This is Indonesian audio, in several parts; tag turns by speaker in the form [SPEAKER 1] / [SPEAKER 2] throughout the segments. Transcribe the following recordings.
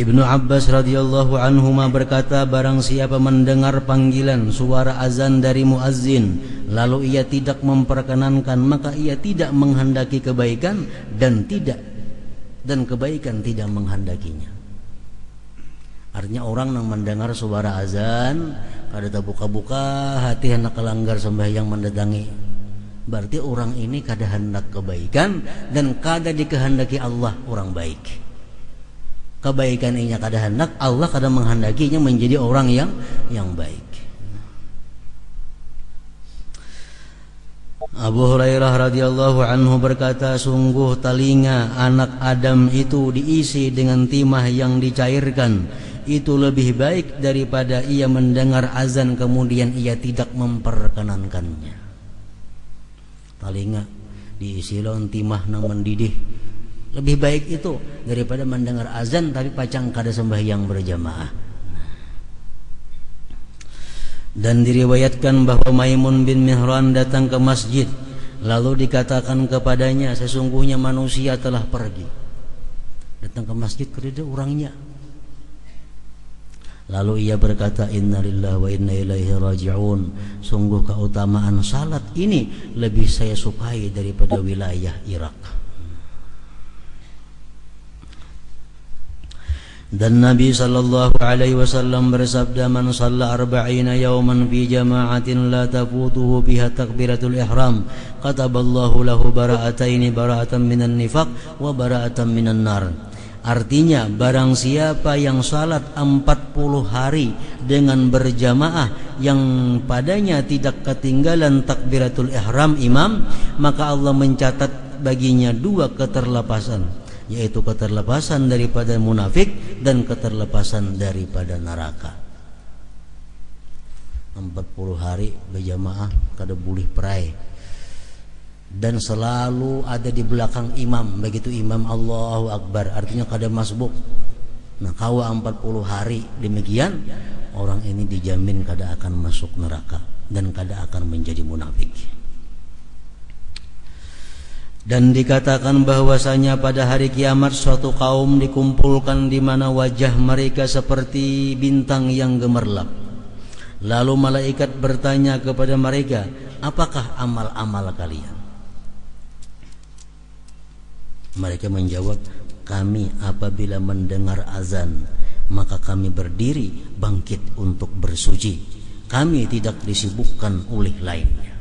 [SPEAKER 1] Ibnu Abbas radhiyallahu anhuma berkata, barang siapa mendengar panggilan suara azan dari muazzin lalu ia tidak memperkenankan, maka ia tidak menghendaki kebaikan dan kebaikan tidak menghendakinya. Artinya orang yang mendengar suara azan kada buka-buka hati hendak kelanggar sembahyang mendatangi, berarti orang ini kada hendak kebaikan dan kada dikehendaki Allah orang baik. Kebaikan ini kada hendak, Allah kada menghendakinya menjadi orang yang baik. Abu Hurairah radhiyallahu anhu berkata, sungguh telinga anak Adam itu diisi dengan timah yang dicairkan, itu lebih baik daripada ia mendengar azan kemudian ia tidak memperkenankannya. Telinga diisi lawan timah nang mendidih, lebih baik itu daripada mendengar azan tapi pacang kada sembahyang berjamaah. Dan diriwayatkan bahwa Maimun bin Mihran datang ke masjid, lalu dikatakan kepadanya, sesungguhnya manusia telah pergi. Datang ke masjid kerja orangnya. Lalu ia berkata, innalillahi wa inna ilaihi raji'un, sungguh keutamaan salat ini lebih saya sukai daripada wilayah Irak. Dan Nabi sallallahu alaihi wasallam bersabda, man shalla arba'ina yawman fi jama'atin la tafutuhu biha takbiratul ihram kataballahu lahu bara'ataini, bara'atan minan nifaq wa bara'atan minan nar. Artinya, barang siapa yang salat 40 hari dengan berjamaah yang padanya tidak ketinggalan takbiratul ihram imam, maka Allah mencatat baginya 2 keterlepasan, yaitu keterlepasan daripada munafik dan keterlepasan daripada neraka. 40 hari berjamaah kada boleh perai, dan selalu ada di belakang imam. Begitu imam Allahu Akbar, artinya kada masbuk. Nah, kawa 40 hari demikian, orang ini dijamin kada akan masuk neraka dan kada akan menjadi munafik. Dan dikatakan bahwasanya pada hari kiamat suatu kaum dikumpulkan di mana wajah mereka seperti bintang yang gemerlap. Lalu malaikat bertanya kepada mereka, apakah amal-amal kalian? Mereka menjawab, kami apabila mendengar azan maka kami berdiri bangkit untuk bersuci. Kami tidak disibukkan oleh lainnya.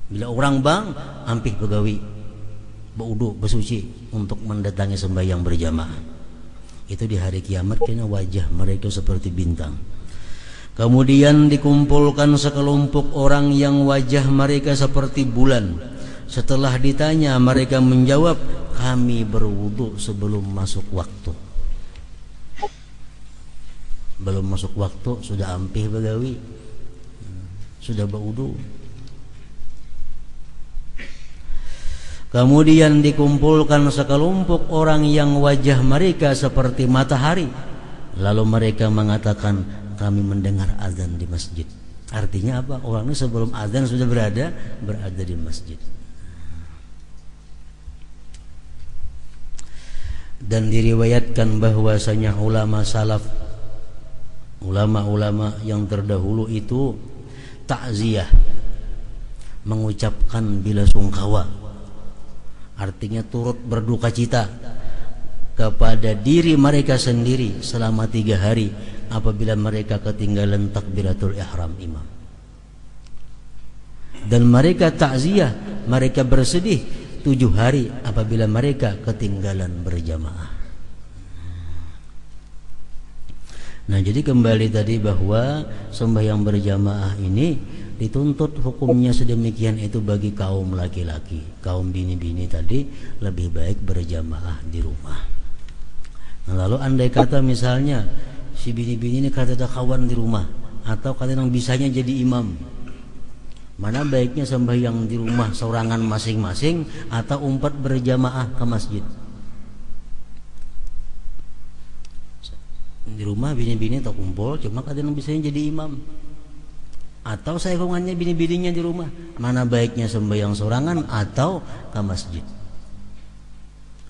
[SPEAKER 1] Bila orang bang, ampih begawi, baudu, bersuci untuk mendatangi sembahyang berjamaah. Itu di hari kiamat, karena wajah mereka seperti bintang. Kemudian dikumpulkan sekelompok orang yang wajah mereka seperti bulan. Setelah ditanya, mereka menjawab, kami berwudu sebelum masuk waktu. Belum masuk waktu sudah ampih begawi, sudah berwudu. Kemudian dikumpulkan sekelompok orang yang wajah mereka seperti matahari. Lalu mereka mengatakan, kami mendengar azan di masjid. Artinya apa? Orang ini sebelum azan sudah berada di masjid. Dan diriwayatkan bahwasanya ulama salaf, ulama-ulama yang terdahulu itu takziah, mengucapkan bela sungkawa, artinya turut berduka cita kepada diri mereka sendiri selama 3 hari apabila mereka ketinggalan takbiratul ihram imam. Dan mereka takziah, mereka bersedih 7 hari apabila mereka ketinggalan berjamaah. Nah, jadi kembali tadi bahwa sembahyang berjamaah ini dituntut hukumnya sedemikian itu bagi kaum laki-laki. Kaum bini-bini tadi lebih baik berjamaah di rumah. Nah, lalu andai kata misalnya si bini-bini ini kada ada kawan di rumah, atau kadang bisanya jadi imam, mana baiknya sembahyang di rumah seorangan masing-masing atau umpat berjamaah ke masjid? Di rumah bini-bini tak kumpul, cuma kadang bisanya jadi imam, atau saingannya bini-bininya di rumah. Mana baiknya sembahyang seorangan atau ke masjid?